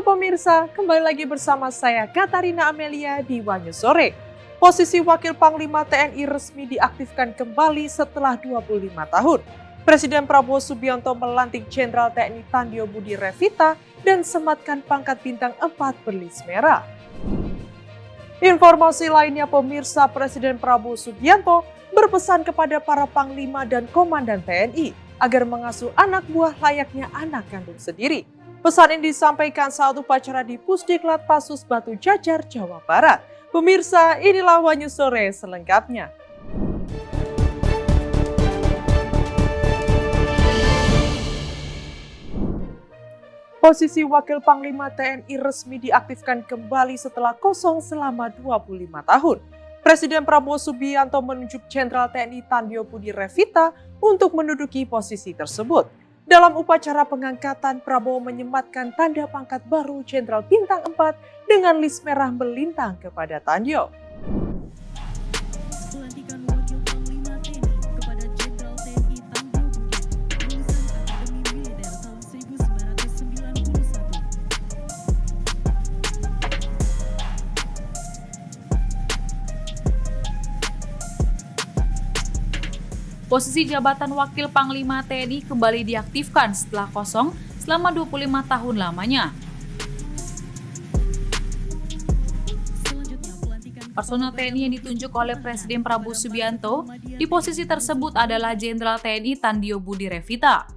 Halo pemirsa, kembali lagi bersama saya Katarina Amelia di Wanyu Sore. Posisi Wakil Panglima TNI resmi diaktifkan kembali setelah 25 tahun. Presiden Prabowo Subianto melantik Jenderal TNI Tandio Budi Revita dan sematkan pangkat bintang 4 berlis merah. Informasi lainnya pemirsa, Presiden Prabowo Subianto berpesan kepada para panglima dan komandan TNI agar mengasuh anak buah layaknya anak kandung sendiri. Pesan ini disampaikan saat upacara di Pusdiklat Pasus Batu Jajar, Jawa Barat. Pemirsa, inilah Wanyu Sore selengkapnya. Posisi Wakil Panglima TNI resmi diaktifkan kembali setelah kosong selama 25 tahun. Presiden Prabowo Subianto menunjuk Jenderal TNI Tandio Budi Revita untuk menduduki posisi tersebut. Dalam upacara pengangkatan, Prabowo menyematkan tanda pangkat baru Jenderal Bintang 4 dengan list merah melintang kepada Tandio. Pelantikan Wakil Panglima TNI kepada Jenderal TNI Tandio Budi, lulusan Akademi Militer tahun 1991. Posisi jabatan Wakil Panglima TNI kembali diaktifkan setelah kosong selama 25 tahun lamanya. Personel TNI yang ditunjuk oleh Presiden Prabowo Subianto di posisi tersebut adalah Jenderal TNI Tandio Budi Revita.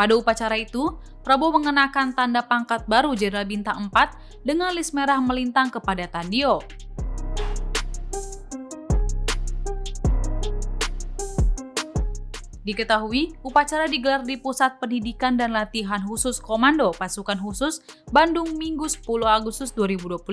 Pada upacara itu, Prabowo mengenakan tanda pangkat baru Jenderal Bintang 4 dengan list merah melintang kepada Tandio. Diketahui, upacara digelar di Pusat Pendidikan dan Latihan Khusus Komando Pasukan Khusus Bandung Minggu 10 Agustus 2025.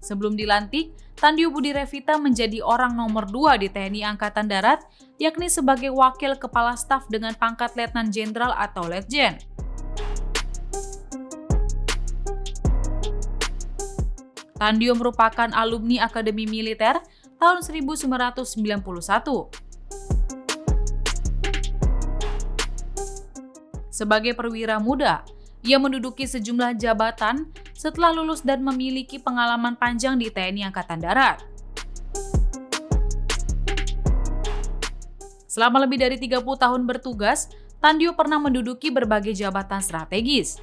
Sebelum dilantik, Tandio Budi Revita menjadi orang nomor 2 di TNI Angkatan Darat, yakni sebagai Wakil Kepala Staf dengan pangkat Letnan Jenderal atau Letjen. Tandio merupakan alumni Akademi Militer tahun 1991. Sebagai perwira muda, ia menduduki sejumlah jabatan setelah lulus dan memiliki pengalaman panjang di TNI Angkatan Darat. Selama lebih dari 30 tahun bertugas, Tandio pernah menduduki berbagai jabatan strategis.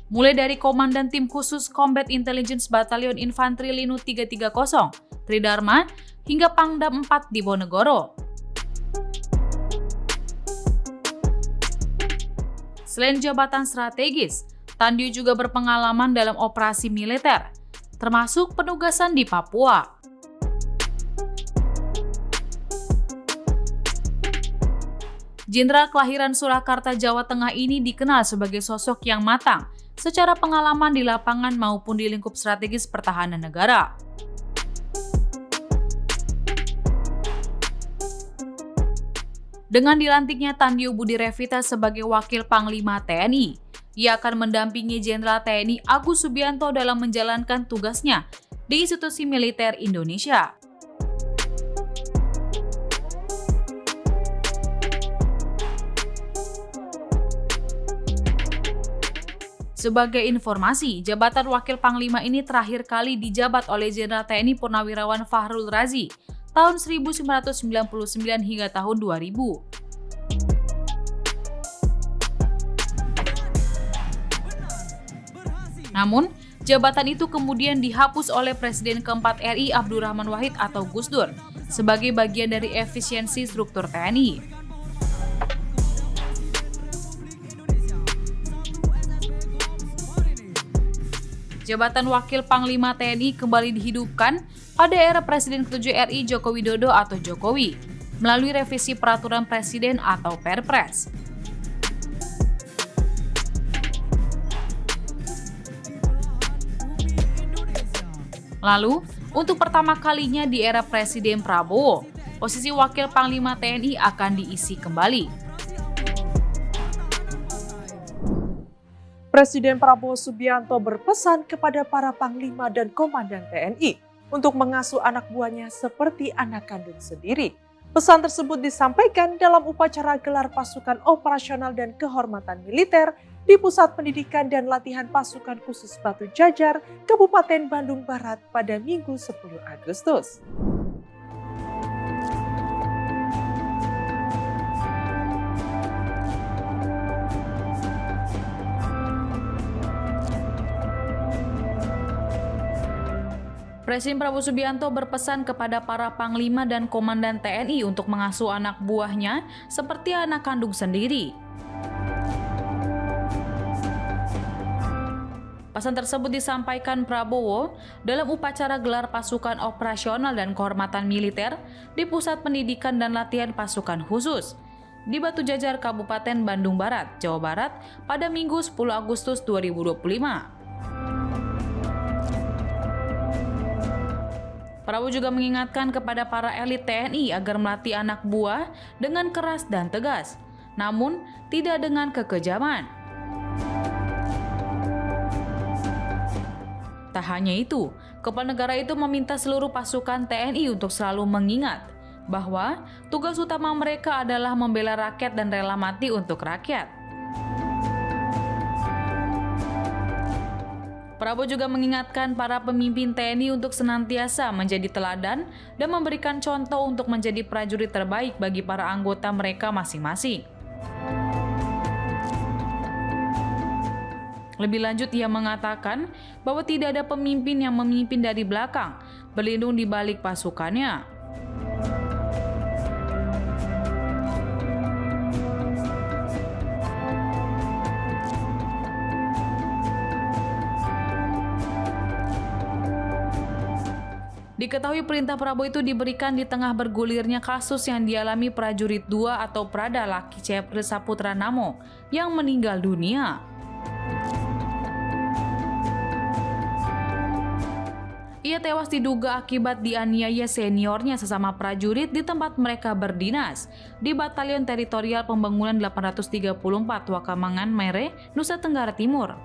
Mulai dari Komandan Tim Khusus Combat Intelligence Batalion Infanteri Linut 330, Tridharma, hingga Pangdam 4 di Bonegoro. Selain jabatan strategis, Tandio juga berpengalaman dalam operasi militer, termasuk penugasan di Papua. Jenderal kelahiran Surakarta, Jawa Tengah ini dikenal sebagai sosok yang matang secara pengalaman di lapangan maupun di lingkup strategis pertahanan negara. Dengan dilantiknya Tandio Budi Revita sebagai Wakil Panglima TNI, ia akan mendampingi Jenderal TNI Agus Subianto dalam menjalankan tugasnya di institusi militer Indonesia. Sebagai informasi, jabatan Wakil Panglima ini terakhir kali dijabat oleh Jenderal TNI Purnawirawan Fahrul Razi tahun 1999 hingga tahun 2000. Namun, jabatan itu kemudian dihapus oleh Presiden keempat RI Abdurrahman Wahid atau Gus Dur sebagai bagian dari efisiensi struktur TNI. Jabatan Wakil Panglima TNI kembali dihidupkan pada era Presiden ke-7 RI Joko Widodo atau Jokowi melalui revisi Peraturan Presiden atau Perpres. Lalu, untuk pertama kalinya di era Presiden Prabowo, posisi Wakil Panglima TNI akan diisi kembali. Presiden Prabowo Subianto berpesan kepada para panglima dan komandan TNI untuk mengasuh anak buahnya seperti anak kandung sendiri. Pesan tersebut disampaikan dalam upacara gelar pasukan operasional dan kehormatan militer di Pusat Pendidikan dan Latihan Pasukan Khusus Batu Jajar, Kabupaten Bandung Barat pada Minggu 10 Agustus. Presiden Prabowo Subianto berpesan kepada para panglima dan komandan TNI untuk mengasuh anak buahnya seperti anak kandung sendiri. Pesan tersebut disampaikan Prabowo dalam upacara gelar pasukan operasional dan kehormatan militer di Pusat Pendidikan dan Latihan Pasukan Khusus di Batu Jajar, Kabupaten Bandung Barat, Jawa Barat pada Minggu 10 Agustus 2025. Prabowo juga mengingatkan kepada para elit TNI agar melatih anak buah dengan keras dan tegas, namun tidak dengan kekejaman. Tak hanya itu, Kepala Negara itu meminta seluruh pasukan TNI untuk selalu mengingat bahwa tugas utama mereka adalah membela rakyat dan rela mati untuk rakyat. Prabowo juga mengingatkan para pemimpin TNI untuk senantiasa menjadi teladan dan memberikan contoh untuk menjadi prajurit terbaik bagi para anggota mereka masing-masing. Lebih lanjut, ia mengatakan bahwa tidak ada pemimpin yang memimpin dari belakang, berlindung di balik pasukannya. Diketahui perintah Prabowo itu diberikan di tengah bergulirnya kasus yang dialami prajurit 2 atau Prada Laki Cepri Saputra Namo yang meninggal dunia. Ia tewas diduga akibat dianiaya seniornya sesama prajurit di tempat mereka berdinas di Batalion Teritorial Pembangunan 834 Wakamangan Mere, Nusa Tenggara Timur.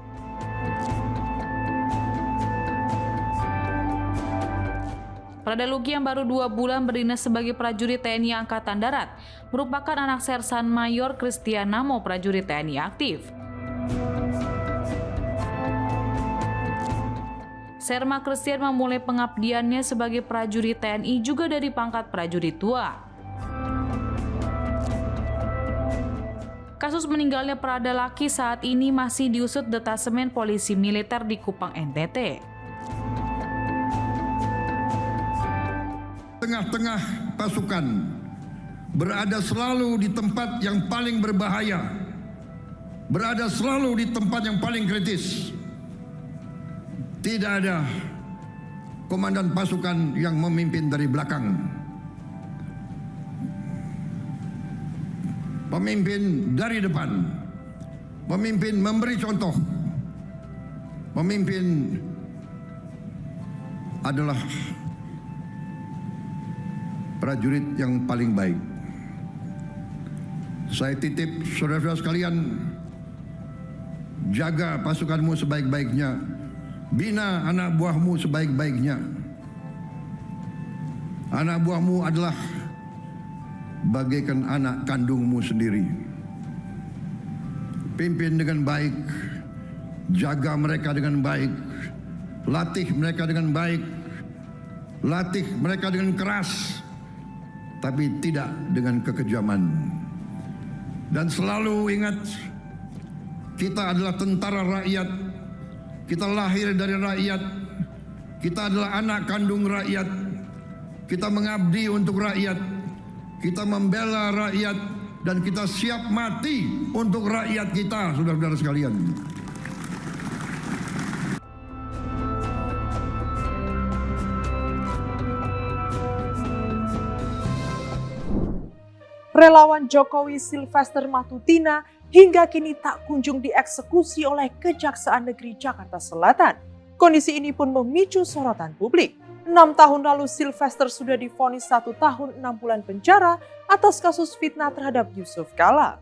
Prada Luki yang baru 2 bulan berdinas sebagai prajurit TNI Angkatan Darat merupakan anak Sersan Mayor Christian Namo, prajurit TNI aktif. Serma Christian memulai pengabdiannya sebagai prajurit TNI juga dari pangkat prajurit tua. Kasus meninggalnya Prada Laki saat ini masih diusut Detasemen Polisi Militer di Kupang, NTT. Tengah-tengah pasukan berada selalu di tempat yang paling berbahaya, berada selalu di tempat yang paling kritis. Tidak ada komandan pasukan yang memimpin dari belakang. Pemimpin dari depan, pemimpin memberi contoh, pemimpin adalah prajurit yang paling baik. Saya titip saudara-saudara sekalian, jaga pasukanmu sebaik-baiknya, bina anak buahmu sebaik-baiknya. Anak buahmu adalah bagaikan anak kandungmu sendiri. Pimpin dengan baik, jaga mereka dengan baik, latih mereka dengan baik, latih mereka dengan keras, tapi tidak dengan kekejaman. Dan selalu ingat, kita adalah tentara rakyat, kita lahir dari rakyat, kita adalah anak kandung rakyat, kita mengabdi untuk rakyat, kita membela rakyat, dan kita siap mati untuk rakyat kita, saudara-saudara sekalian. Relawan Jokowi Sylvester Matutina hingga kini tak kunjung dieksekusi oleh Kejaksaan Negeri Jakarta Selatan. Kondisi ini pun memicu sorotan publik. 6 tahun lalu Sylvester sudah divonis 1 tahun 6 bulan penjara atas kasus fitnah terhadap Yusuf Kala.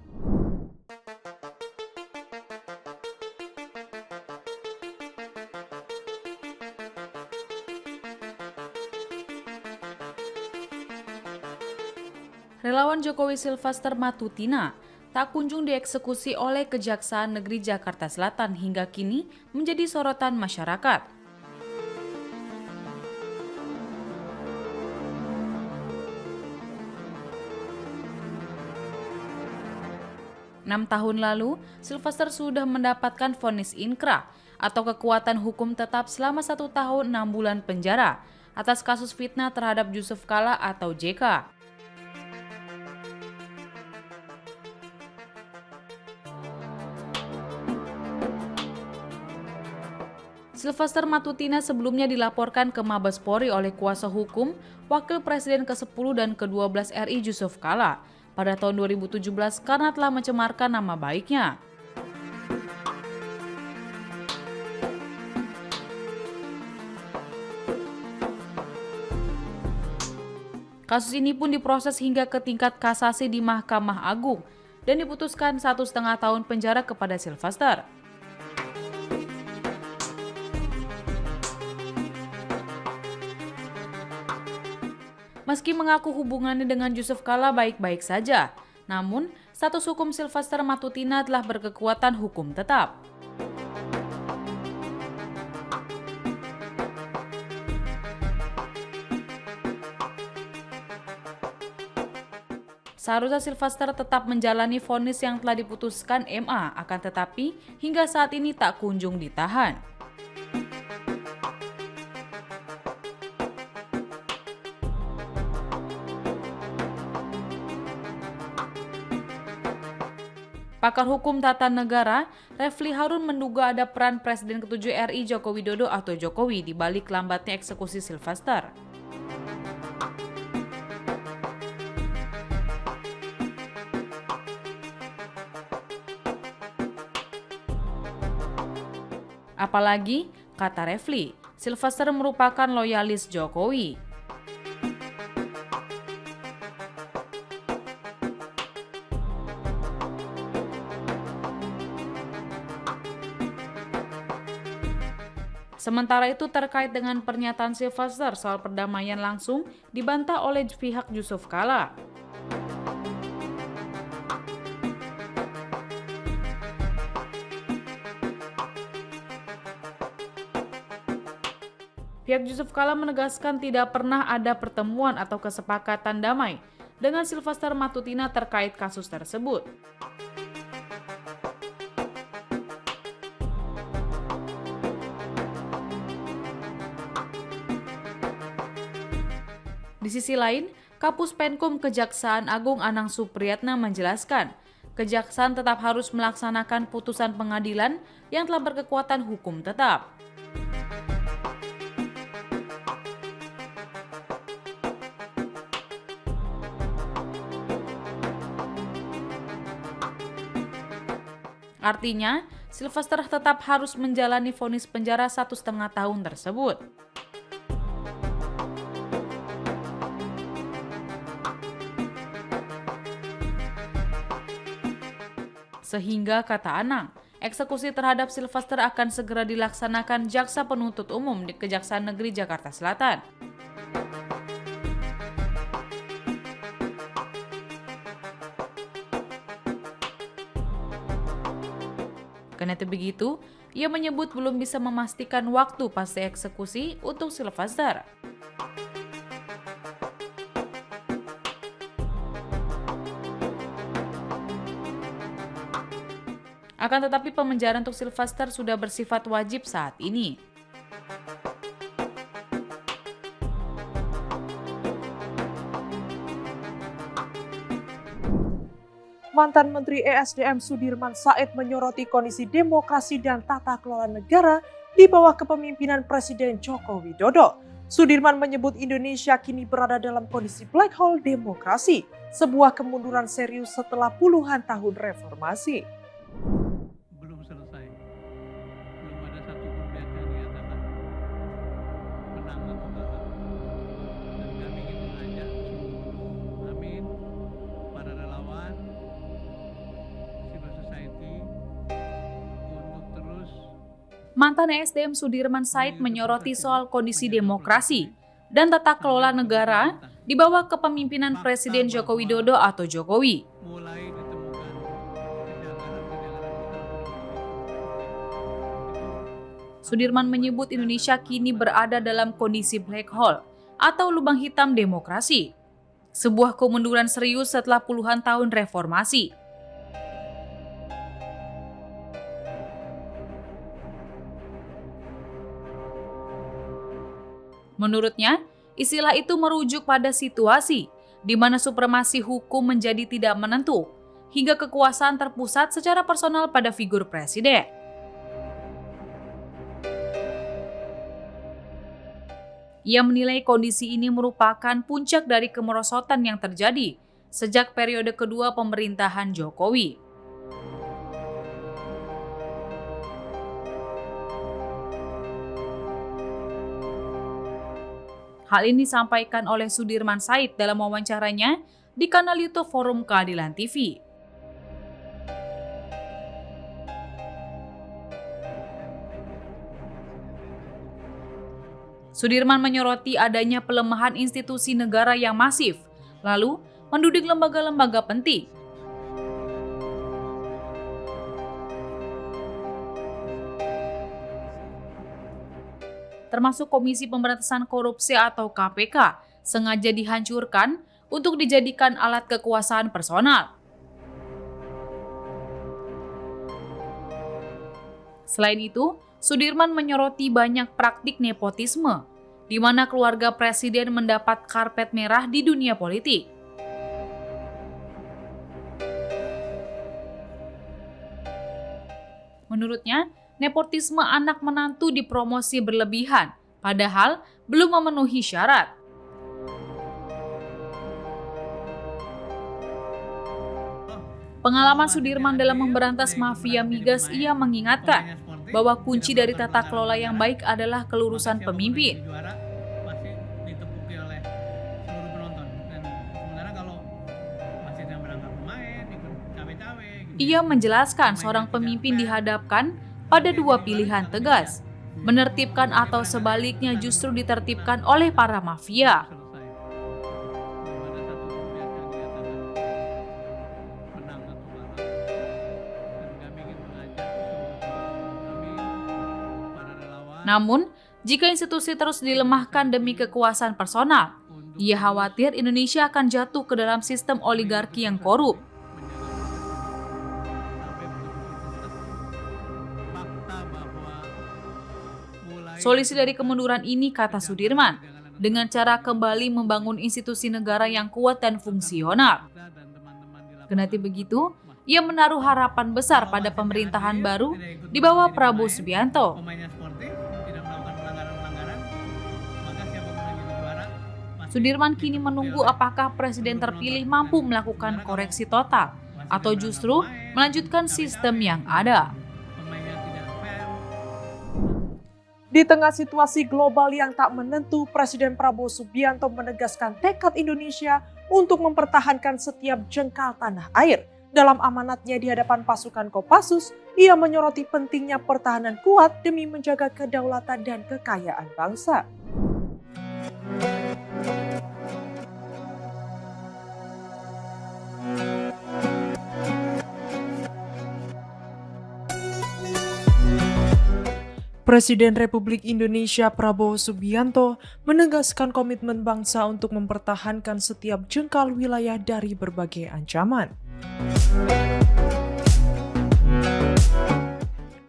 relawan Jokowi Sylvester Matutina tak kunjung dieksekusi oleh Kejaksaan Negeri Jakarta Selatan hingga kini menjadi sorotan masyarakat. 6 tahun lalu, Sylvester sudah mendapatkan vonis inkrah atau kekuatan hukum tetap selama 1 tahun 6 bulan penjara atas kasus fitnah terhadap Yusuf Kala atau JK. Sylvester Matutina sebelumnya dilaporkan ke Mabes Polri oleh kuasa hukum Wakil Presiden ke-10 dan ke-12 RI Yusuf Kala pada tahun 2017 karena telah mencemarkan nama baiknya. Kasus ini pun diproses hingga ke tingkat kasasi di Mahkamah Agung dan diputuskan 1,5 tahun penjara kepada Sylvester. Meski mengaku hubungannya dengan Yusuf Kala baik-baik saja, namun status hukum Sylvester Matutina telah berkekuatan hukum tetap. Seharusnya Sylvester tetap menjalani vonis yang telah diputuskan MA, akan tetapi hingga saat ini tak kunjung ditahan. Pakar hukum tata negara, Refli Harun menduga ada peran Presiden ke-7 RI Joko Widodo atau Jokowi di balik lambatnya eksekusi Sylvester. Apalagi, kata Refli, Sylvester merupakan loyalis Jokowi. Sementara itu terkait dengan pernyataan Sylvester soal perdamaian langsung dibantah oleh pihak Yusuf Kala. Pihak Yusuf Kala menegaskan tidak pernah ada pertemuan atau kesepakatan damai dengan Sylvester Matutina terkait kasus tersebut. Di sisi lain, Kapus Penkum Kejaksaan Agung Anang Supriyatna menjelaskan, Kejaksaan tetap harus melaksanakan putusan pengadilan yang telah berkekuatan hukum tetap. Artinya, Sylvester tetap harus menjalani vonis penjara 1,5 tahun tersebut. Sehingga, kata Anang, eksekusi terhadap Sylvester akan segera dilaksanakan Jaksa Penuntut Umum di Kejaksaan Negeri Jakarta Selatan. Kendati begitu, ia menyebut belum bisa memastikan waktu pasti eksekusi untuk Sylvester. Akan tetapi pemenjaraan untuk Sylvester sudah bersifat wajib saat ini. Mantan Menteri ESDM Sudirman Said menyoroti kondisi demokrasi dan tata kelola negara di bawah kepemimpinan Presiden Joko Widodo. Sudirman menyebut Indonesia kini berada dalam kondisi black hole demokrasi, sebuah kemunduran serius setelah puluhan tahun reformasi. Belum selesai, belum ada satu pun yang dinyatakan menang atau kalah. Dan kami ingin mengajak seluruh amin, para relawan, civil society untuk terus. Mantan ESDM Sudirman Said menyoroti soal kondisi demokrasi dan tata kelola negara di bawah kepemimpinan Presiden Joko Widodo atau Jokowi. mulai ditemukan Sudirman menyebut Indonesia kini berada dalam kondisi black hole atau lubang hitam demokrasi. Sebuah kemunduran serius setelah puluhan tahun reformasi. Menurutnya, istilah itu merujuk pada situasi di mana supremasi hukum menjadi tidak menentu, hingga kekuasaan terpusat secara personal pada figur presiden. Ia menilai kondisi ini merupakan puncak dari kemerosotan yang terjadi sejak periode kedua pemerintahan Jokowi. Hal ini disampaikan oleh Sudirman Said dalam wawancaranya di kanal YouTube Forum Keadilan TV. Sudirman menyoroti adanya pelemahan institusi negara yang masif, lalu menuding lembaga-lembaga penting. Termasuk Komisi Pemberantasan Korupsi atau KPK, sengaja dihancurkan untuk dijadikan alat kekuasaan personal. Selain itu, Sudirman menyoroti banyak praktik nepotisme, di mana keluarga presiden mendapat karpet merah di dunia politik. Menurutnya, nepotisme anak menantu dipromosi berlebihan, padahal belum memenuhi syarat. Pengalaman Sudirman dalam memberantas mafia migas, ia mengingatkan bahwa kunci dari tata kelola yang baik adalah kelurusan pemimpin. juara pasti ditepuki oleh seluruh penonton. Dan sementara kalau wasitnya berangkat pemain, ikut cawe-cawe. Ia menjelaskan seorang pemimpin dihadapkan pada dua pilihan tegas, menertibkan atau sebaliknya justru ditertibkan oleh para mafia. Namun, jika institusi terus dilemahkan demi kekuasaan personal, ia khawatir Indonesia akan jatuh ke dalam sistem oligarki yang korup. Solusi dari kemunduran ini, kata Sudirman, dengan cara kembali membangun institusi negara yang kuat dan fungsional. Kendati begitu, ia menaruh harapan besar pada pemerintahan baru di bawah Prabowo Subianto. Sudirman kini menunggu apakah presiden terpilih mampu melakukan koreksi total atau justru melanjutkan sistem yang ada. Di tengah situasi global yang tak menentu, Presiden Prabowo Subianto menegaskan tekad Indonesia untuk mempertahankan setiap jengkal tanah air. Dalam amanatnya di hadapan pasukan Kopassus, ia menyoroti pentingnya pertahanan kuat demi menjaga kedaulatan dan kekayaan bangsa. Presiden Republik Indonesia Prabowo Subianto menegaskan komitmen bangsa untuk mempertahankan setiap jengkal wilayah dari berbagai ancaman.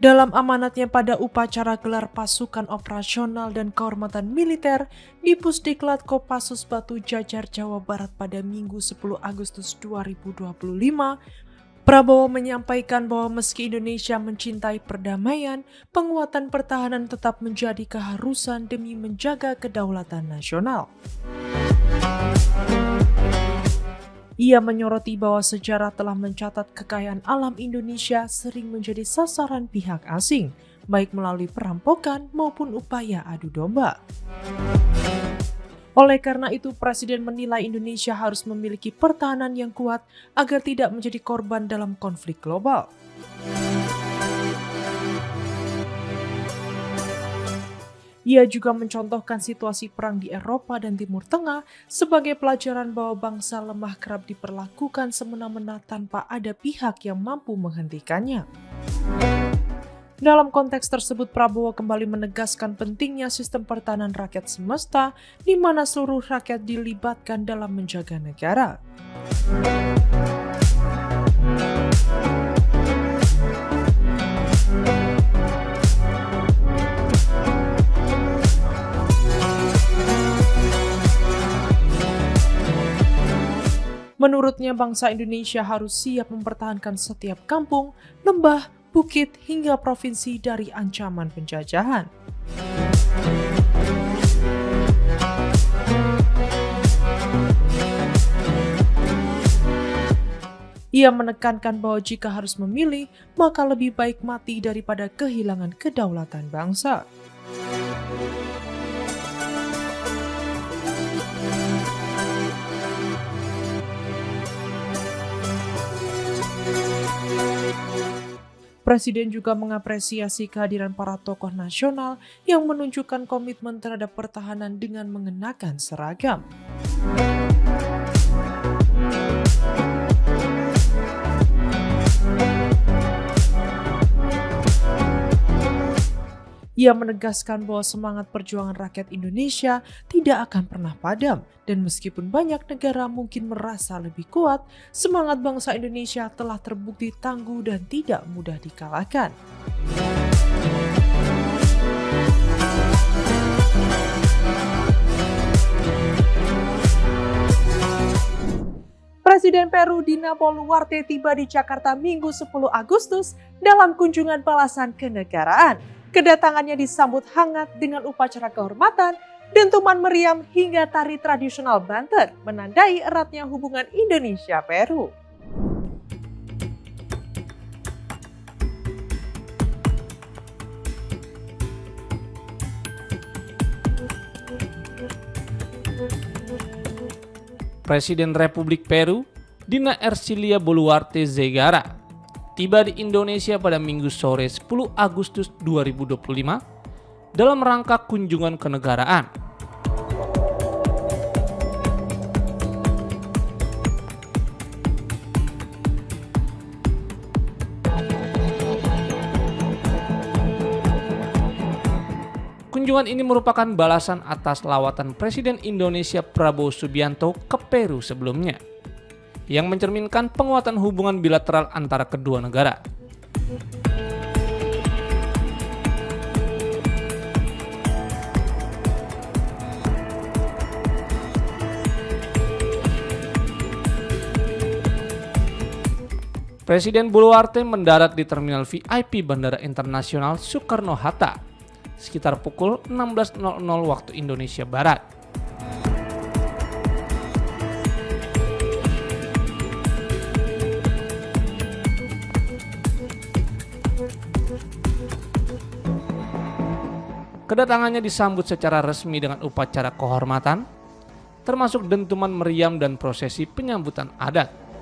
Dalam amanatnya pada upacara gelar pasukan operasional dan kehormatan militer di Pusdiklat Kopassus Batu Jajar, Jawa Barat pada Minggu 10 Agustus 2025, Prabowo menyampaikan bahwa meski Indonesia mencintai perdamaian, penguatan pertahanan tetap menjadi keharusan demi menjaga kedaulatan nasional. Ia menyoroti bahwa sejarah telah mencatat kekayaan alam Indonesia sering menjadi sasaran pihak asing, baik melalui perampokan maupun upaya adu domba. Oleh karena itu, Presiden menilai Indonesia harus memiliki pertahanan yang kuat agar tidak menjadi korban dalam konflik global. Ia juga mencontohkan situasi perang di Eropa dan Timur Tengah sebagai pelajaran bahwa bangsa lemah kerap diperlakukan semena-mena tanpa ada pihak yang mampu menghentikannya. Dalam konteks tersebut, Prabowo kembali menegaskan pentingnya sistem pertahanan rakyat semesta, di mana seluruh rakyat dilibatkan dalam menjaga negara. Menurutnya, bangsa Indonesia harus siap mempertahankan setiap kampung, lembah, bukit, hingga provinsi dari ancaman penjajahan. Ia menekankan bahwa jika harus memilih, maka lebih baik mati daripada kehilangan kedaulatan bangsa. Presiden juga mengapresiasi kehadiran para tokoh nasional yang menunjukkan komitmen terhadap pertahanan dengan mengenakan seragam. Ia menegaskan bahwa semangat perjuangan rakyat Indonesia tidak akan pernah padam, dan meskipun banyak negara mungkin merasa lebih kuat, semangat bangsa Indonesia telah terbukti tangguh dan tidak mudah dikalahkan. Presiden Peru Dina Boluarte tiba di Jakarta Minggu 10 Agustus dalam kunjungan balasan kenegaraan. Kedatangannya disambut hangat dengan upacara kehormatan, dentuman meriam hingga tari tradisional Banten, menandai eratnya hubungan Indonesia-Peru. Presiden Republik Peru, Dina Ercilia Boluarte Zegarra, tiba di Indonesia pada Minggu sore 10 Agustus 2025 dalam rangka kunjungan kenegaraan. Kunjungan ini merupakan balasan atas lawatan Presiden Indonesia Prabowo Subianto ke Peru sebelumnya, yang mencerminkan penguatan hubungan bilateral antara kedua negara. Presiden Boluarte mendarat di Terminal VIP Bandara Internasional Soekarno-Hatta sekitar pukul 16.00 waktu Indonesia Barat. Kedatangannya disambut secara resmi dengan upacara kehormatan, termasuk dentuman meriam dan prosesi penyambutan adat.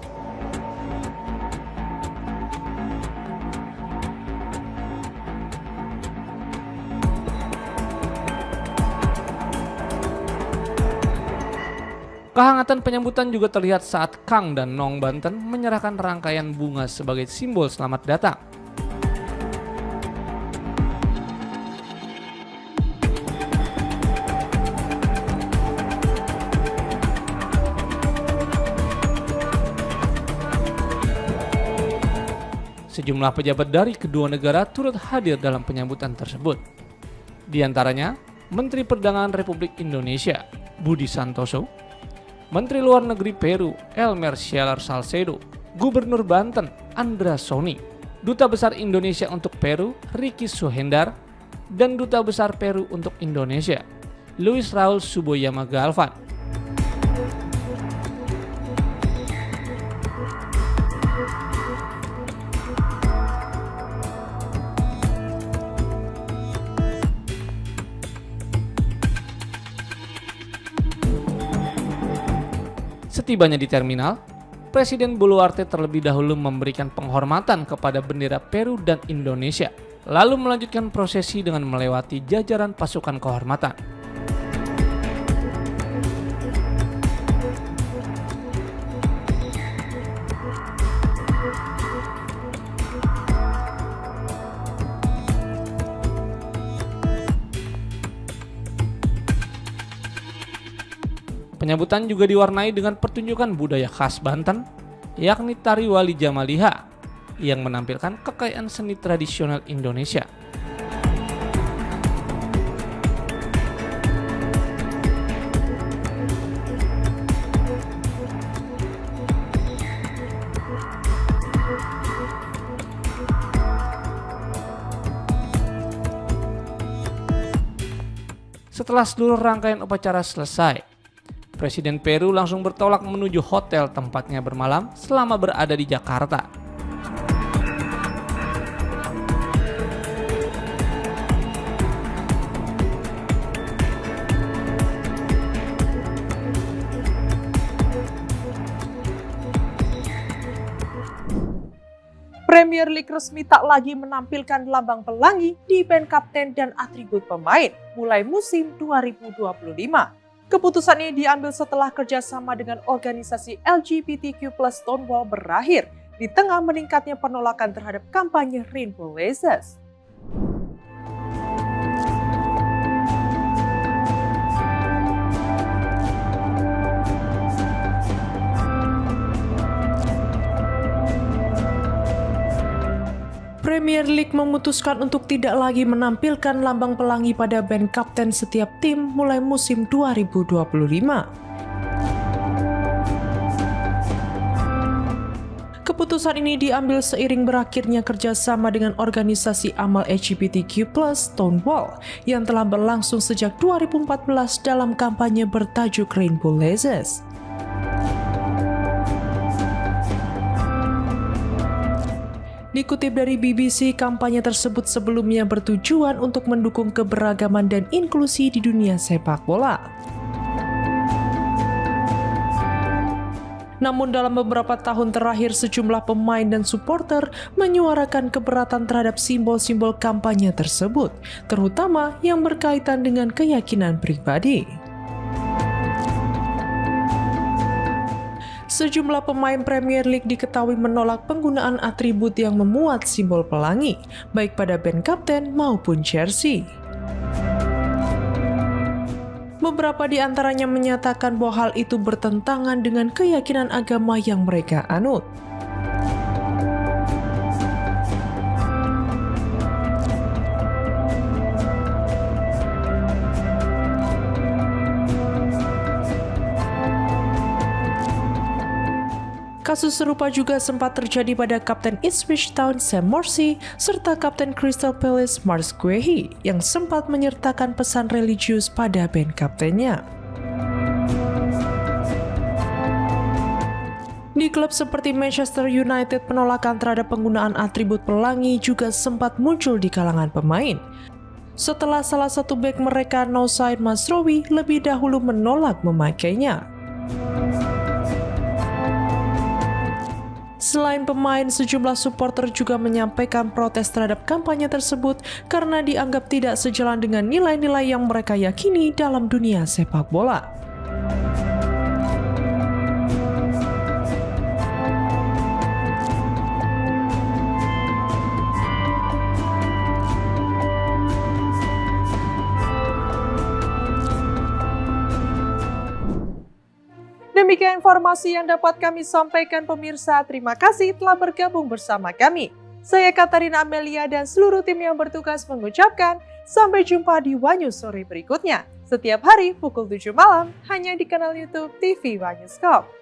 Kehangatan penyambutan juga terlihat saat Kang dan Nong Banten menyerahkan rangkaian bunga sebagai simbol selamat datang. Sejumlah pejabat dari kedua negara turut hadir dalam penyambutan tersebut. Di antaranya, Menteri Perdagangan Republik Indonesia, Budi Santoso, Menteri Luar Negeri Peru, Elmer Scheller Salcedo, Gubernur Banten, Andra Soni, Duta Besar Indonesia untuk Peru, Ricky Suhendar, dan Duta Besar Peru untuk Indonesia, Luis Raul Suboyama Galvan. Setibanya di terminal, Presiden Boluarte terlebih dahulu memberikan penghormatan kepada bendera Peru dan Indonesia, lalu melanjutkan prosesi dengan melewati jajaran pasukan kehormatan. Penyambutan juga diwarnai dengan pertunjukan budaya khas Banten, yakni tari Wali Jamaliha, yang menampilkan kekayaan seni tradisional Indonesia. Setelah seluruh rangkaian upacara selesai, Presiden Peru langsung bertolak menuju hotel tempatnya bermalam selama berada di Jakarta. Premier League resmi tak lagi menampilkan lambang pelangi di band kapten dan atribut pemain mulai musim 2025. Keputusan ini diambil setelah kerjasama dengan organisasi LGBTQ+ Stonewall berakhir di tengah meningkatnya penolakan terhadap kampanye Rainbow Laces. Premier League memutuskan untuk tidak lagi menampilkan lambang pelangi pada band kapten setiap tim mulai musim 2025. Keputusan ini diambil seiring berakhirnya kerjasama dengan organisasi amal LGBTQ+ Stonewall yang telah berlangsung sejak 2014 dalam kampanye bertajuk Rainbow Laces. Dikutip dari BBC, kampanye tersebut sebelumnya bertujuan untuk mendukung keberagaman dan inklusi di dunia sepak bola. Namun dalam beberapa tahun terakhir sejumlah pemain dan supporter menyuarakan keberatan terhadap simbol-simbol kampanye tersebut, terutama yang berkaitan dengan keyakinan pribadi. Sejumlah pemain Premier League diketahui menolak penggunaan atribut yang memuat simbol pelangi, baik pada band kapten maupun jersey. Beberapa di antaranya menyatakan bahwa hal itu bertentangan dengan keyakinan agama yang mereka anut. Kasus serupa juga sempat terjadi pada Kapten Ipswich Town Sam Morsy serta Kapten Crystal Palace Mars Guehi yang sempat menyertakan pesan religius pada band kaptennya. Di klub seperti Manchester United, penolakan terhadap penggunaan atribut pelangi juga sempat muncul di kalangan pemain. Setelah salah satu bek mereka, Noussair Mazraoui, lebih dahulu menolak memakainya. Selain pemain, sejumlah supporter juga menyampaikan protes terhadap kampanye tersebut karena dianggap tidak sejalan dengan nilai-nilai yang mereka yakini dalam dunia sepak bola. Demikian informasi yang dapat kami sampaikan pemirsa. Terima kasih telah bergabung bersama kami. Saya Katarina Amelia dan seluruh tim yang bertugas mengucapkan sampai jumpa di Wanyus sore berikutnya. Setiap hari pukul 7 malam hanya di kanal YouTube TV Wanyuscom.